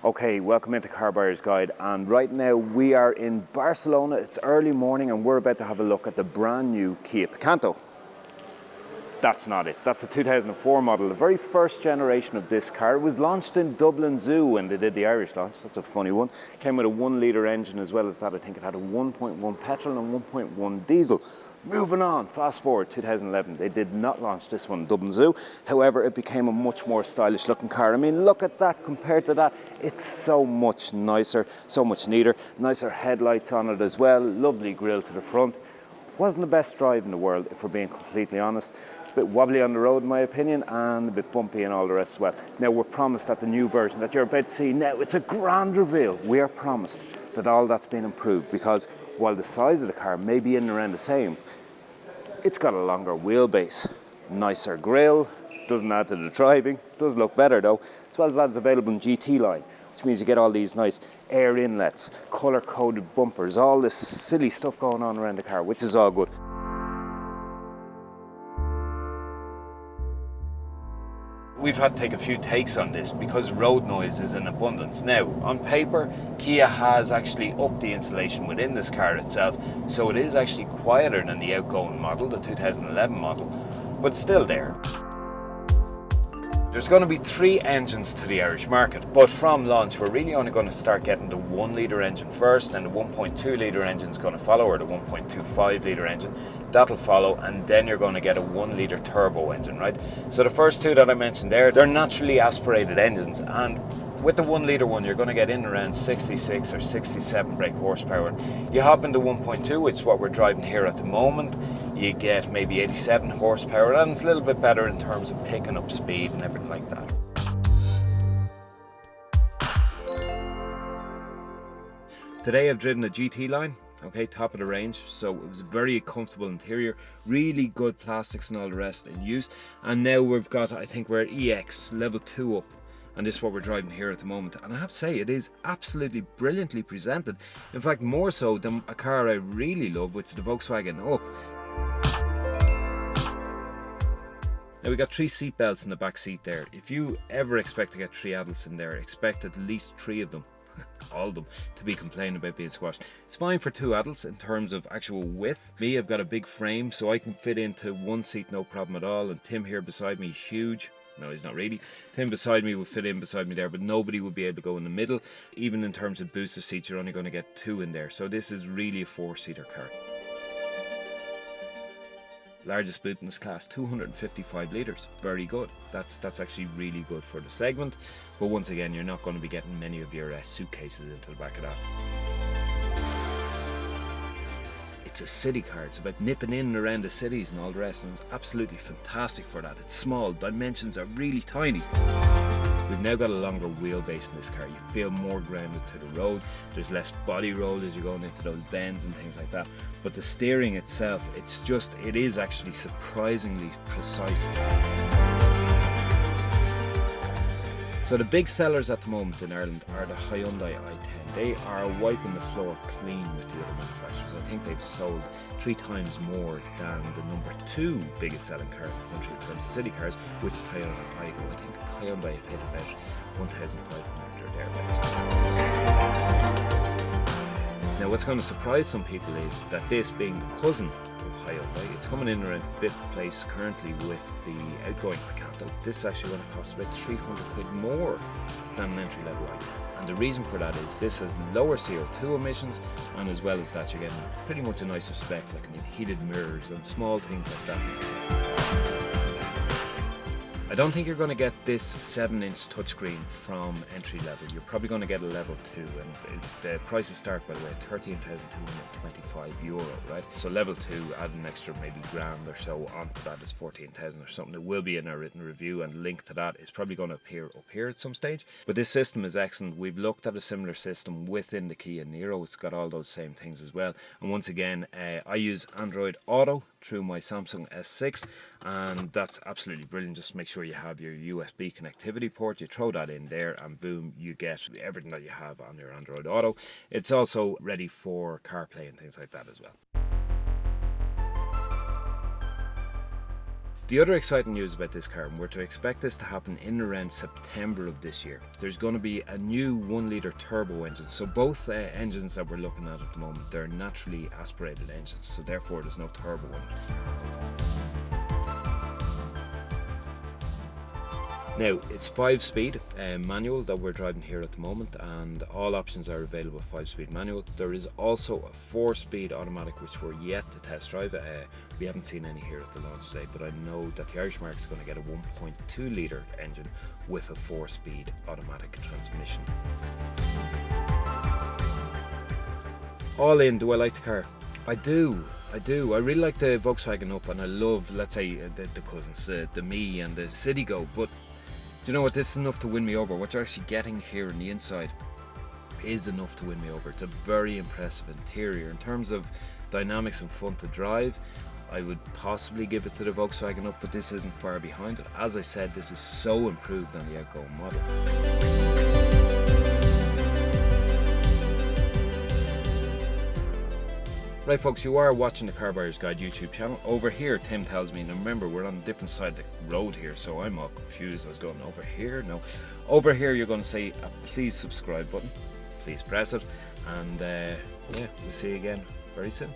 Okay, welcome into Car Buyer's Guide, and right now we are in Barcelona. It's early morning and we're about to have a look at the brand new Kia Picanto. That's not it. That's the 2004 model, the very first generation of this car. It was launched in Dublin Zoo when they did the Irish launch. That's a funny one. Came with a 1 litre engine as well as that. I think it had a 1.1 petrol and 1.1 diesel. Moving on, fast forward, 2011. They did not launch this one in Dublin Zoo. However, it became a much more stylish looking car. I mean, look at that compared to that. It's so much nicer, so much neater. Nicer headlights on it as well. Lovely grille to the front. Wasn't the best drive in the world, if we're being completely honest. It's a bit wobbly on the road, in my opinion, and a bit bumpy and all the rest as well. Now, we're promised that the new version that you're about to see now, it's a grand reveal. We are promised that all that's been improved, because while the size of the car may be in and around the same, it's got a longer wheelbase, nicer grille, doesn't add to the driving, does look better though, as well as that's available in GT line, which means you get all these nice air inlets, colour-coded bumpers, all this silly stuff going on around the car, which is all good. We've had to take a few takes on this because road noise is in abundance. Now, on paper, Kia has actually upped the insulation within this car itself, so it is actually quieter than the outgoing model, the 2011 model, but still there. There's going to be 3 engines to the Irish market, but from launch we're really only going to start getting the 1 litre engine first, and the 1.2 litre engine is going to follow, or the 1.25 litre engine. That'll follow, and then you're going to get a 1 litre turbo engine, right? So the first 2 that I mentioned there, they're naturally aspirated engines, and with the 1 litre one you're going to get in around 66 or 67 brake horsepower. You hop into 1.2, which is what we're driving here at the moment, you get maybe 87 horsepower, and it's a little bit better in terms of picking up speed and everything like that. Today I've driven a GT line, okay, top of the range, so it was a very comfortable interior, really good plastics and all the rest in use, and now we've got, I think we're at EX level 2 up, and this is what we're driving here at the moment, and I have to say it is absolutely brilliantly presented. In fact, more so than a car I really love, which is the Volkswagen Up. Now we got 3 seat belts in the back seat there. If you ever expect to get 3 adults in there, expect at least 3 of them, all of them, to be complaining about being squashed. It's fine for 2 adults in terms of actual width. Me, I've got a big frame, so I can fit into 1 seat no problem at all, and Tim here beside me is huge. No, he's not really. Tim beside me would fit in beside me there, but nobody would be able to go in the middle. Even in terms of booster seats, you're only going to get 2 in there. So this is really a 4-seater car. Largest boot in this class, 255 litres. Very good. That's actually really good for the segment. But once again, you're not going to be getting many of your suitcases into the back of that. It's a city car. It's about nipping in and around the cities and all the rest, and it's absolutely fantastic for that. It's small, dimensions are really tiny. We've now got a longer wheelbase in this car. You feel more grounded to the road. There's less body roll as you're going into those bends and things like that. But the steering itself, it is actually surprisingly precise. So the big sellers at the moment in Ireland are the Hyundai i10. They are wiping the floor clean with the other manufacturers. I think they've sold 3 times more than the number 2 biggest selling car in the country in terms of city cars, which is Toyota Aygo. I think Hyundai have hit about 1,500 or thereabouts. Now what's going to surprise some people is that this being the cousin of Hyundai, it's coming in around 5th place currently with the outgoing Picanto. This is actually going to cost about 300 quid more than an entry level Aygo. And the reason for that is this has lower CO2 emissions, and as well as that you're getting pretty much a nicer spec, like heated mirrors and small things like that. I don't think you're going to get this 7-inch touchscreen from entry level. You're probably going to get a level 2, and the prices start, by the way, at €13,225, right? So level 2, add an extra maybe grand or so onto that is 14,000 or something. It will be in our written review, and the link to that is probably going to appear up here at some stage. But this system is excellent. We've looked at a similar system within the Kia Niro. It's got all those same things as well. And once again, I use Android Auto through my Samsung S6, and that's absolutely brilliant. Just make sure you have your USB connectivity port, you throw that in there, and boom, you get everything that you have on your Android Auto. It's also ready for CarPlay and things like that as well. The other exciting news about this car, and we're to expect this to happen in around September of this year, there's going to be a new 1 litre turbo engine. So both engines that we're looking at the moment, they're naturally aspirated engines, so therefore there's no turbo in it. Now, it's 5-speed manual that we're driving here at the moment, and all options are available 5-speed manual. There is also a 4-speed automatic which we're yet to test drive. We haven't seen any here at the launch today, but I know that the Irish market is going to get a 1.2 litre engine with a 4-speed automatic transmission. All in, do I like the car? I do. I really like the Volkswagen Up, and I love, let's say, the cousins, the Me and the Citigo, but do you know what? This is enough to win me over. What you're actually getting here on the inside is enough to win me over. It's a very impressive interior. In terms of dynamics and fun to drive, I would possibly give it to the Volkswagen Up, but this isn't far behind it. As I said, this is so improved on the outgoing model. Right folks, you are watching the Car Buyer's Guide YouTube channel. Over here, Tim tells me, now remember we're on a different side of the road here, so I'm all confused. I was going over here, no. Over here you're going to say a please subscribe button. Please press it, and yeah, we'll see you again very soon.